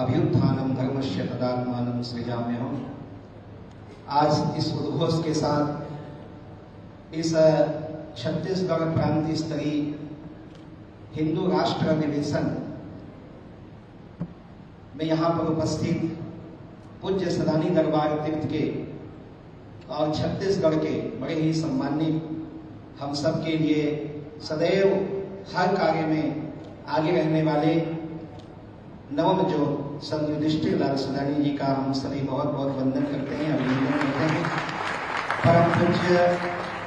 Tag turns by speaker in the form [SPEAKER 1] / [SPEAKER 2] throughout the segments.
[SPEAKER 1] अभ्युत्थानम धर्मस्य तदात्मानं सृजाम्यहम्। आज इस उद्घोष के साथ इस छत्तीसगढ़ प्रांतीय स्तरीय हिंदू राष्ट्र अधिवेशन में यहाँ पर उपस्थित पूज्य सदानी दरबार तीर्थ के और छत्तीसगढ़ के बड़े ही सम्मानित, हम सब के लिए सदैव हर कार्य में आगे रहने वाले नवम जो संत युधिष्ठिर लाल सदानी जी का हम सभी बहुत बहुत वंदन करते हैं, अभिनंदन करते हैं। परम पूज्य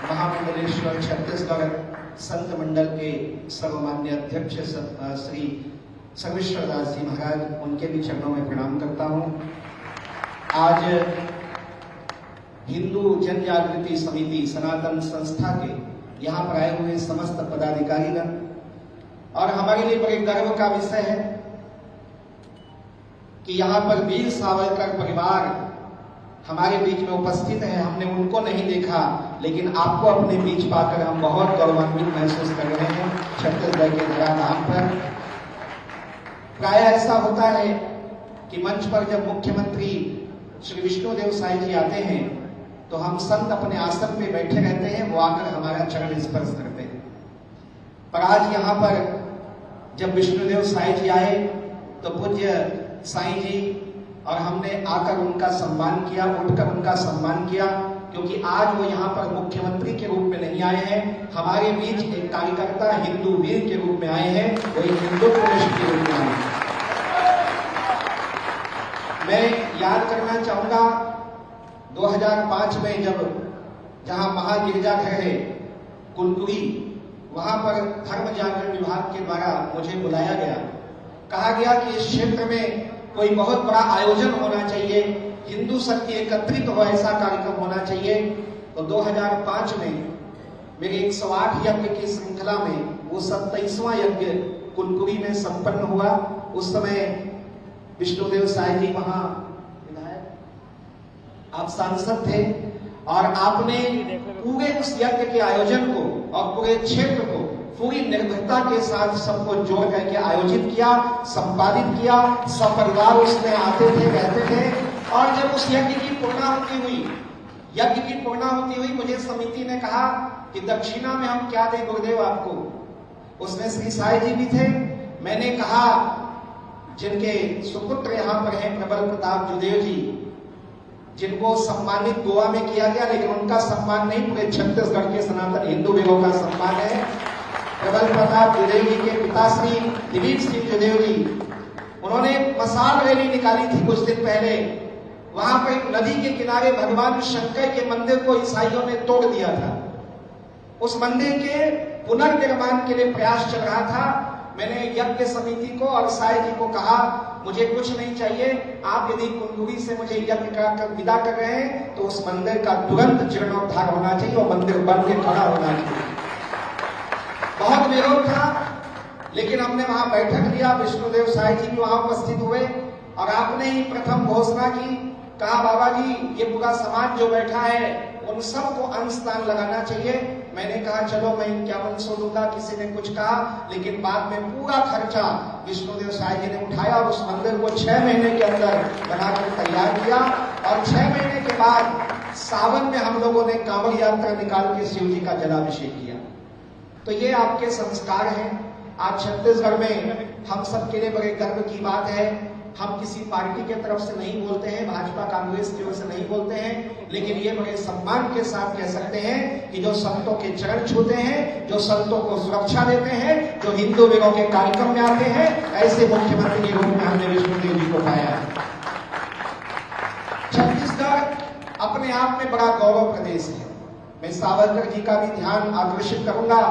[SPEAKER 1] महामंडलेश्वर छत्तीसगढ़ संत मंडल के सर्वमान्य अध्यक्ष श्री सर्वेश्वर दास जी महाराज, उनके भी चरणों में प्रणाम करता हूं। आज हिंदू जन जागृति समिति सनातन संस्था के यहाँ पर आए हुए समस्त पदाधिकारीगण, और हमारे लिए बड़े गर्व का विषय है कि यहाँ पर वीर सावरकर परिवार हमारे बीच में उपस्थित है। हमने उनको नहीं देखा, लेकिन आपको अपने बीच पाकर हम बहुत गौरवान्वित महसूस कर रहे हैं। छत्तीसगढ़ के धराधाम पर प्राय ऐसा होता है कि मंच पर जब मुख्यमंत्री श्री विष्णुदेव साई जी आते हैं तो हम संत अपने आसन पे बैठे रहते हैं, वो आकर हमारा चरण स्पर्श करते हैं। पर आज यहाँ पर जब विष्णुदेव साई जी आए तो पूज्य साईं जी और हमने आकर उनका सम्मान किया, उठकर उनका सम्मान किया, क्योंकि आज वो यहाँ पर मुख्यमंत्री के रूप में नहीं आए हैं, हमारे बीच एक कार्यकर्ता हिंदू वीर के रूप में आए हैं, वो एक हिंदू पुरुष के रूप में आए हैं। मैं याद करना चाहूंगा 2005 में जब जहां महागिरजाघर है कुलकुरी, वहां पर धर्म जागरण विभाग के द्वारा मुझे बुलाया गया। कहा गया कि इस क्षेत्र में कोई बहुत बड़ा आयोजन होना चाहिए, हिंदू शक्ति एकत्रित हो, ऐसा कार्यक्रम होना चाहिए। तो 2005 में मेरे 108 यज्ञ की श्रृंखला में वो 27वां यज्ञ कुलकुरी में संपन्न हुआ। उस समय विष्णुदेव साई जी वहां आप सांसद थे और आपने पूरे उस यज्ञ के आयोजन को और पूरे क्षेत्र को पूरी निर्भरता के साथ सबको जोड़ करके आयोजित किया, संपादित किया। सपरिवार उसमें आते थे, रहते थे। और जब उस यज्ञ की पूर्णाहुति हुई, मुझे समिति ने कहा कि दक्षिणा में हम क्या दें गुरुदेव आपको। उसमें श्री साई जी भी थे। मैंने कहा जिनके सुपुत्र यहाँ पर हैं प्रबल प्रताप जुदेव जी, जिनको सम्मानित गोवा में किया गया, लेकिन उनका सम्मान नहीं, पूरे छत्तीसगढ़ के सनातन हिंदू वीरों का सम्मान है। प्रबल प्रताप जुदेव जी के पिताश्री दिलीप सिंह जुदेव जी, उन्होंने मसाल रैली निकाली थी कुछ दिन पहले। वहां पर एक नदी के किनारे भगवान शंकर के मंदिर को ईसाइयों ने तोड़ दिया था। उस मंदिर के पुनर्निर्माण के लिए प्रयास चल रहा था। मैंने यज्ञ समिति को और साई जी को कहा, मुझे कुछ नहीं चाहिए, आप यदि कुलकुरी से मुझे यज्ञ का विदा कर रहे हैं तो उस मंदिर का तुरंत जीर्णोद्धार होना चाहिए और मंदिर बन के खड़ा होना चाहिए। बहुत विरोध था, लेकिन हमने वहां बैठक लिया। विष्णुदेव साई जी भी वहां उपस्थित हुए और आपने ही प्रथम घोषणा की। कहा बाबा जी, ये पूरा समाज जो बैठा है उन सबको अंशदान लगाना चाहिए। मैंने कहा चलो मैं 5100 दूंगा, किसी ने कुछ कहा, लेकिन बाद में पूरा खर्चा विष्णुदेव साई जी ने उठाया और उस मंदिर को 6 महीने के अंदर बनाकर तैयार किया। और 6 महीने के बाद सावन में हम लोगों ने कांवड़ यात्रा निकाल के शिव जी का जलाभिषेक किया। तो ये आपके संस्कार हैं। आज छत्तीसगढ़ में हम सबके लिए बड़े गर्व की बात है। हम किसी पार्टी के तरफ से नहीं बोलते हैं, भाजपा कांग्रेस की ओर से नहीं बोलते हैं, लेकिन ये बड़े सम्मान के साथ कह सकते हैं कि जो संतों के चरण छूते हैं, जो संतों को सुरक्षा देते हैं, जो हिंदू वीरों के कार्यक्रम में आते हैं, ऐसे मुख्यमंत्री के रूप में हमने विष्णुदेव जी को पाया है। छत्तीसगढ़ अपने आप में बड़ा गौरव प्रदेश है। मैं सावरकर जी का भी ध्यान आकर्षित करूंगा।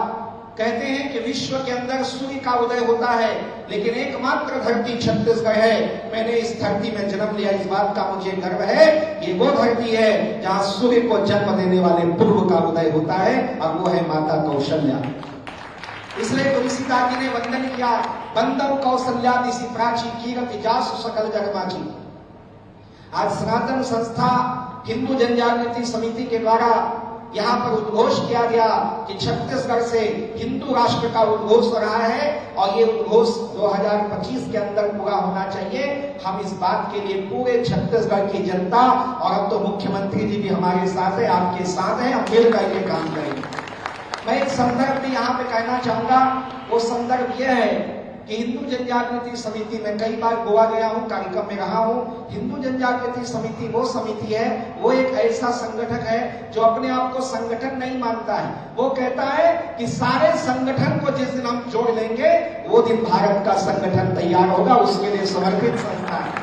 [SPEAKER 1] कहते हैं कि विश्व के अंदर सूर्य का उदय होता है, लेकिन एकमात्र धरती छत्तीसगढ़ है। मैंने इस धरती में जन्म लिया, इस बात का मुझे गर्व है। ये वो धरती है जहां सूर्य को जन्म देने वाले पूर्व का उदय होता है, और वो है माता कौशल्या। इसलिए तुलसीदास जी ने वंदन किया, बंदव कौशल्या दिशि प्राची कीरति जासु सकल जगमाची। आज सनातन संस्था हिंदू जनजागृति समिति के द्वारा यहाँ पर उद्घोष किया गया कि छत्तीसगढ़ से हिंदू राष्ट्र का उद्घोष हो रहा है और ये उद्घोष 2025 के अंदर पूरा होना चाहिए। हम इस बात के लिए पूरे छत्तीसगढ़ की जनता और अब तो मुख्यमंत्री जी भी हमारे साथ है, आपके साथ है, हम मिल करके काम करेंगे। मैं एक संदर्भ भी यहाँ पे कहना चाहूंगा, वो संदर्भ ये है कि हिंदू जनजागृति समिति में कई बार गोवा गया हूँ, कार्यक्रम में रहा हूँ। हिंदू जनजागृति समिति वो समिति है, वो एक ऐसा संगठन है जो अपने आप को संगठन नहीं मानता है। वो कहता है कि सारे संगठन को जिस दिन हम जोड़ लेंगे वो दिन भारत का संगठन तैयार होगा, उसके लिए समर्पित संस्था है।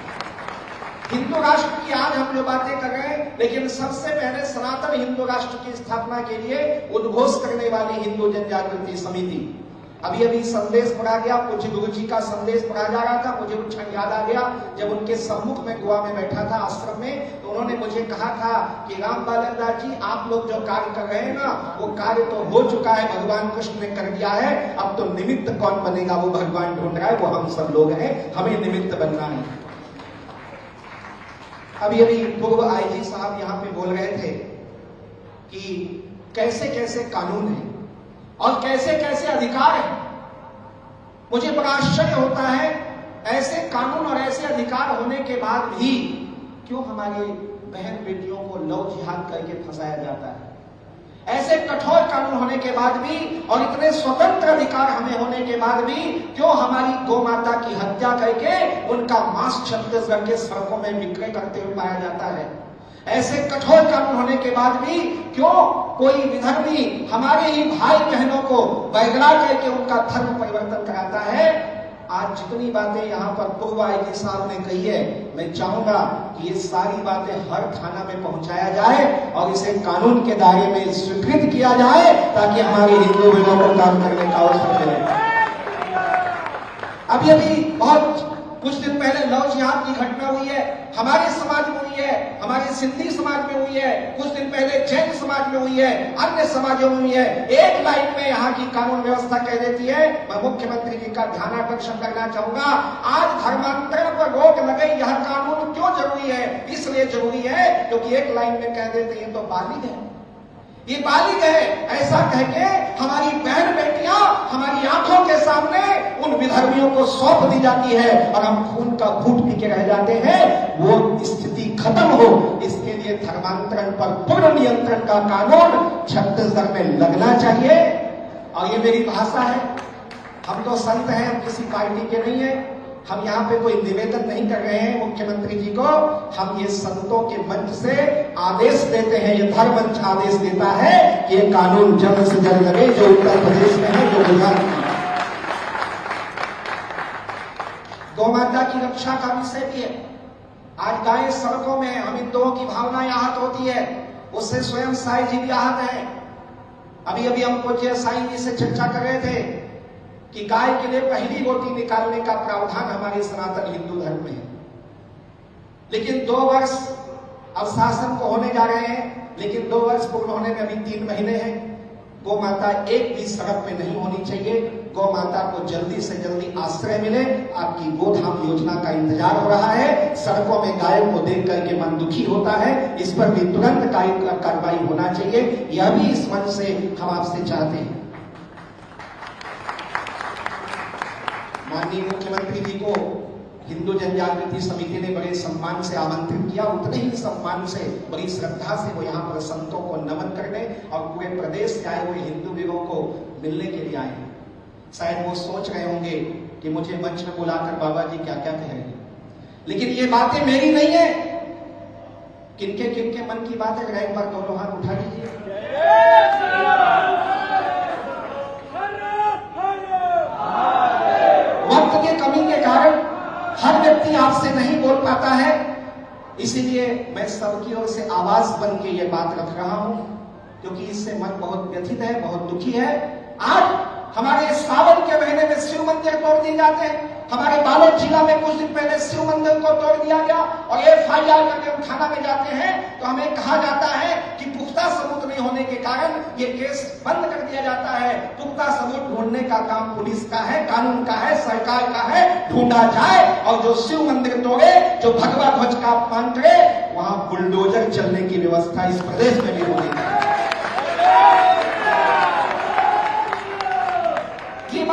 [SPEAKER 1] हिंदू राष्ट्र की आज हम जो बातें कर रहे हैं, लेकिन सबसे पहले सनातन हिंदू राष्ट्र की स्थापना के लिए उद्घोष करने वाली हिंदू जनजागृति समिति। अभी अभी संदेश पढ़ा गया, पूज्य गुरु जी का संदेश पढ़ा जा रहा था। मुझे कुछ क्षण याद आ गया, जब उनके सम्मुख में गोवा में बैठा था आश्रम में, तो उन्होंने मुझे कहा था कि राम बालक दास जी, आप लोग जो कार्य कर रहे हैं ना, वो कार्य तो हो चुका है, भगवान कृष्ण ने कर दिया है, अब तो निमित्त कौन बनेगा, वो भगवान ढूंढ रहा है, वो हम सब लोग हैं, हमें निमित्त बनना है। अभी अभी पूर्व आईजी साहब यहाँ पे बोल रहे थे कि कैसे कैसे कानून है और कैसे कैसे अधिकार है। मुझे बड़ा आश्चर्य होता है, ऐसे कानून और ऐसे अधिकार होने के बाद भी क्यों हमारी बहन बेटियों को लव जिहाद करके फंसाया जाता है। ऐसे कठोर कानून होने के बाद भी और इतने स्वतंत्र अधिकार हमें होने के बाद भी क्यों हमारी गौ माता की हत्या करके उनका मांस छत्तीसगढ़ के सड़कों में विक्रय करते हुए पाया जाता है। ऐसे कठोर कानून होने के बाद भी क्यों कोई विधर्मी हमारे ही भाई बहनों को बैगला करके उनका धर्म परिवर्तन कराता है। आज जितनी बातें यहाँ पर पूर्व आईजी साहब ने कही है, मैं चाहूंगा कि ये सारी बातें हर थाना में पहुंचाया जाए और इसे कानून के दायरे में स्वीकृत किया जाए, ताकि हमारे हिंदू भाइयों को काम करने का अवसर मिले। अभी अभी बहुत कुछ दिन पहले लव जिहाद की घटना हुई है, हमारे समाज में हुई है, हमारे सिंधी समाज में हुई है, कुछ दिन पहले जैन समाज में हुई है, अन्य समाजों में हुई है। एक लाइन में यहाँ की कानून व्यवस्था कह देती है। मैं मुख्यमंत्री जी का ध्यानाकर्षण करना चाहूंगा, आज धर्मांतरण पर रोक लगे, यह कानून क्यों जरूरी है? इसलिए जरूरी है क्योंकि एक लाइन में कह देते हैं तो बालिग है, ये बालिग है, ऐसा कह के हमारी बहन बेटियां हमारी आंखों के सामने उन विधर्मियों को सौंप दी जाती है और हम खून का घूंट पी के रह जाते हैं। वो स्थिति खत्म हो, इसके लिए धर्मांतरण पर पूर्ण नियंत्रण का कानून छत्तीसगढ़ में लगना चाहिए। और ये मेरी भाषा है, हम तो संत हैं, हम किसी पार्टी के नहीं है। हम यहाँ पे कोई निवेदन नहीं कर रहे हैं मुख्यमंत्री जी को, हम ये संतों के मंच से आदेश देते हैं, ये धर्म मंच आदेश देता है कि ये कानून जल्द से जल्द लगे, जो उत्तर प्रदेश में है, जो गुजरात में। गौ माता की रक्षा का विषय भी है। आज गाय सड़कों में हम हिंदुओं की भावना आहत होती है, उससे स्वयं साईं जी भी आहत है। अभी अभी हम पूज्य साईं जी से चर्चा कर रहे थे कि गाय के लिए पहली रोटी निकालने का प्रावधान हमारे सनातन हिंदू धर्म में है, लेकिन 2 वर्ष अब शासन को होने जा रहे हैं, लेकिन 2 वर्ष पूर्ण होने में अभी 3 महीने हैं। गौ माता एक भी सड़क पे नहीं होनी चाहिए। गौ माता को जल्दी से जल्दी आश्रय मिले। आपकी गोधाम योजना का इंतजार हो रहा है। सड़कों में गाय को देख करके मन दुखी होता है, इस पर भी तुरंत कार्रवाई होना चाहिए। यह भी इस मंच से हम आपसे चाहते हैं। माननीय मुख्यमंत्री जी को हिंदू जनजागृति समिति ने बड़े सम्मान से आमंत्रित किया, उतने ही सम्मान से, बड़ी श्रद्धा से वो यहाँ पर संतों को नमन करने और पूरे प्रदेश से आए हुए हिंदू वीरों को मिलने के लिए आए। शायद वो सोच रहे होंगे कि मुझे मंच में बुलाकर बाबा जी क्या क्या कहेंगे, लेकिन ये बातें मेरी नहीं है। किनके किनके मन की बात है, एक बार दोनों हाथ उठा दीजिए। वक्त की कमी के कारण हर व्यक्ति आपसे नहीं बोल पाता है, इसीलिए मैं सबकी ओर से आवाज बन के ये बात रख रहा हूं, क्योंकि इससे मन बहुत व्यथित है, बहुत दुखी है। आज हमारे सावन के महीने में शिव मंदिर तोड़ दिए जाते हैं। हमारे बालोद जिला में कुछ दिन पहले शिव मंदिर को तोड़ दिया गया और FIR करके हम थाना में जाते हैं तो हमें कहा जाता है कि पुख्ता सबूत नहीं होने के कारण ये केस बंद कर दिया जाता है। पुख्ता सबूत ढूंढने का काम पुलिस का है, कानून का है, सरकार का है, ढूंढा जाए और जो शिव मंदिर तोड़े, जो भगवा ध्वज का अपमान करे, वहां बुलडोजर चलने की व्यवस्था इस प्रदेश में भी होनी चाहिए।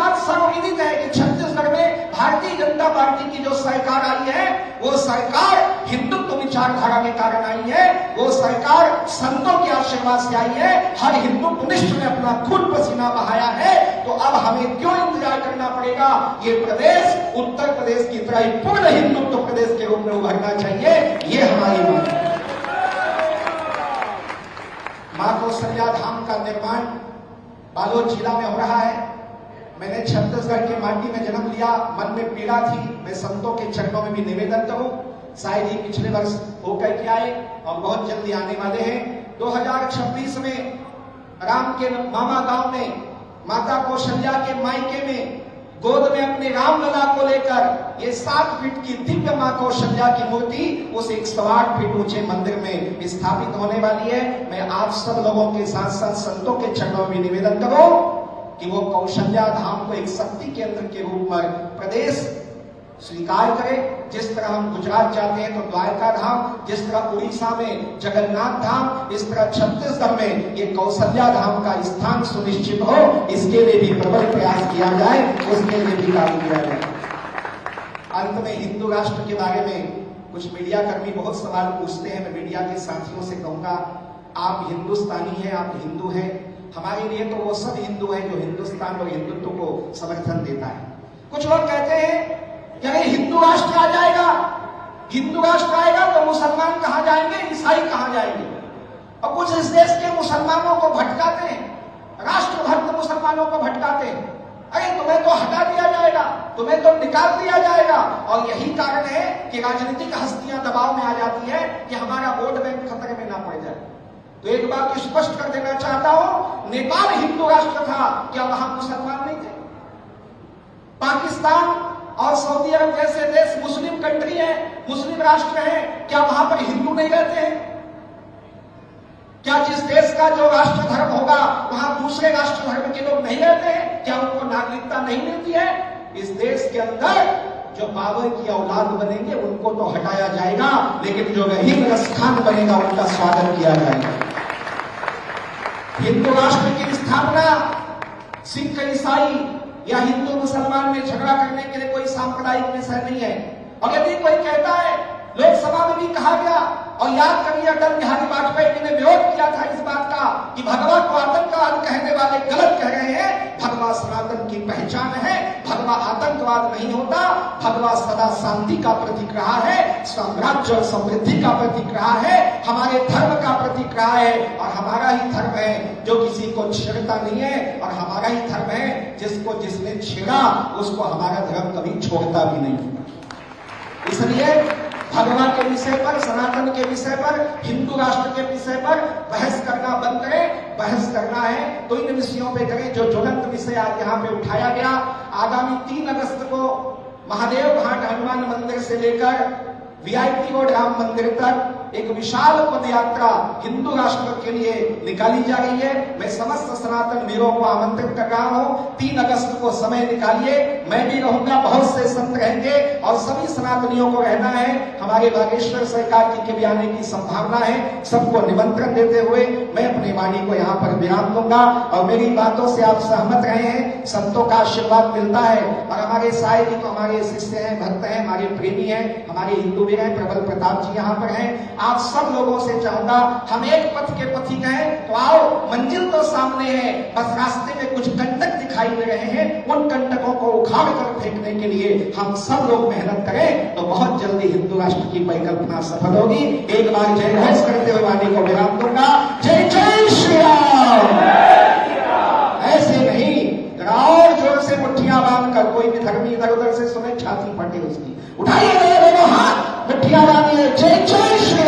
[SPEAKER 1] बात सर्वविदित है कि छत्तीसगढ़ में भारतीय जनता पार्टी की जो सरकार आई है, वो सरकार हिंदुत्व विचारधारा के कारण आई है, वो सरकार संतों के आशीर्वाद से आई है, हर हिंदू निष्ठ ने अपना खून पसीना बहाया है। तो अब हमें क्यों इंतजार करना पड़ेगा? ये प्रदेश उत्तर प्रदेश की तरह ही पूर्ण हिंदुत्व प्रदेश के रूप में उभरना चाहिए, ये हमारी मांग है। मां कौशल्या धाम का निर्माण बालोद जिला में हो रहा है। मैंने छत्तीसगढ़ की माटी में जन्म लिया, मन में पीड़ा थी, मैं संतों के चरणों में भी निवेदन करूं। शायद ही पिछले वर्ष होकर के आए और बहुत जल्दी आने वाले हैं। 2026 में राम के मामा गांव में माता कौशल्या के मायके में गोद में अपने रामलला को लेकर ये 7 फीट की दिव्य मां कौशल्या की मूर्ति उस 108 फीट ऊंचे मंदिर में स्थापित होने वाली है। मैं आप सब लोगों के साथ साथ संतों के चरणों में निवेदन करूं कि वो कौशल्या धाम को एक शक्ति केंद्र के रूप में प्रदेश स्वीकार करें। जिस तरह हम गुजरात जाते हैं तो द्वारका धाम, जिस तरह उड़ीसा में जगन्नाथ धाम, इस तरह छत्तीसगढ़ में ये कौशल्या धाम का स्थान सुनिश्चित हो, इसके लिए भी प्रबल प्रयास किया जाए, उसके लिए भी काम किया जाए। अंत में हिंदू राष्ट्र के बारे में कुछ मीडिया कर्मी बहुत सवाल पूछते हैं। मैं मीडिया के साथियों से कहूंगा, आप हिंदुस्तानी हैं, आप हिंदू हैं। हमारे लिए तो वो सब हिंदू है जो हिंदुस्तान और हिंदुत्व को समर्थन देता है। कुछ लोग कहते हैं कि अरे हिंदू राष्ट्र आ जाएगा, हिंदू राष्ट्र आएगा तो मुसलमान कहां जाएंगे, ईसाई कहां जाएंगे। और कुछ इस देश के मुसलमानों को भटकाते हैं, राष्ट्र भक्त मुसलमानों को भटकाते हैं। अरे तुम्हें तो हटा दिया जाएगा, तुम्हें तो निकाल दिया जाएगा। और यही कारण है कि राजनीतिक हस्तियां दबाव में आ जाती है कि हमारा वोट बैंक खतरे में ना पड़ जाए। तो एक बात स्पष्ट कर देना चाहता हूं, नेपाल हिंदू राष्ट्र था, क्या वहां मुसलमान नहीं थे? पाकिस्तान और सऊदी अरब जैसे देश मुस्लिम कंट्री है, मुस्लिम राष्ट्र है, क्या वहां पर हिंदू नहीं रहते हैं? क्या जिस देश का जो राष्ट्र धर्म होगा वहां दूसरे राष्ट्र धर्म के लोग नहीं रहते हैं? क्या उनको नागरिकता नहीं मिलती है? इस देश के अंदर जो बाबर की औलाद बनेंगे उनको तो हटाया जाएगा, लेकिन जो रहीम स्थान बनेगा उनका स्वागत किया जाएगा। हिंदू राष्ट्र की स्थापना सिख ईसाई या हिंदू मुसलमान में झगड़ा करने के लिए कोई सांप्रदायिक विषय नहीं है। और यदि कोई कहता है, लोकसभा में भी कहा गया, और याद करिए अटल बिहारी वाजपेयी जी ने विरोध किया था इस बात का कि भगवा को आतंकवाद कहने वाले गलत कह रहे हैं। भगवा सनातन की पहचान है, भगवा आतंकवाद नहीं होता, भगवा सदा शांति का प्रतीक रहा है, साम्राज्य और समृद्धि का प्रतीक रहा है, हमारे धर्म का प्रतीक रहा है। और हमारा ही धर्म है जो किसी को छेड़ता नहीं है, और हमारा ही धर्म है जिसको जिसने छेड़ा उसको हमारा धर्म कभी छोड़ता भी नहीं। इसलिए भगवा के विषय पर, सनातन के विषय पर, हिंदू राष्ट्र के विषय पर बहस करना बंद करें। बहस करना है तो इन विषयों पे करें जो ज्वलंत विषय आज यहाँ पे उठाया गया। आगामी 3 अगस्त को महादेव घाट हनुमान मंदिर से लेकर वीआईपी रोड राम मंदिर तक एक विशाल पद यात्रा हिंदू राष्ट्र के लिए निकाली जा रही है। मैं समस्त सनातन वीरों को आमंत्रित कर रहा हूं, 3 अगस्त को समय निकालिए। मैं भी रहूंगा, बहुत से संत रहेंगे और सभी सनातनियों को रहना है। हमारे बागेश्वर सरकार जी के भी आने की संभावना है। सबको निमंत्रण देते हुए मैं अपनी वाणी को यहाँ पर विराम दूंगा। और मेरी बातों से आप सहमत रहे हैं, संतों का आशीर्वाद मिलता है। और हमारे साई जी तो हमारे शिष्य हैं, भक्त हैं, हमारे प्रेमी हैं, हमारे हिंदू भी हैं। प्रबल प्रताप जी यहाँ पर हैं। आप सब लोगों से चाहूंगा, हम एक पथ के पथिक हैं, तो आओ, मंजिल तो सामने है, बस रास्ते में कुछ कंटक दिखाई दे रहे हैं। उन कंटकों को उखाड़ कर फेंकने के लिए हम सब लोग मेहनत करें तो बहुत जल्दी हिंदू राष्ट्र की परिकल्पना सफल होगी। एक बार जय घोष करते हुए वाणी को विराम दूंगा। जय जय श्री राम। ऐसे नहीं, और जोर से मुठ्ठियां बांध कर, कोई भी धर्मी इधर उधर से सुने छाती फटे उसकी, उठाइए दोनों हाथ, मुठ्ठियां बांधिए। जय जय श्री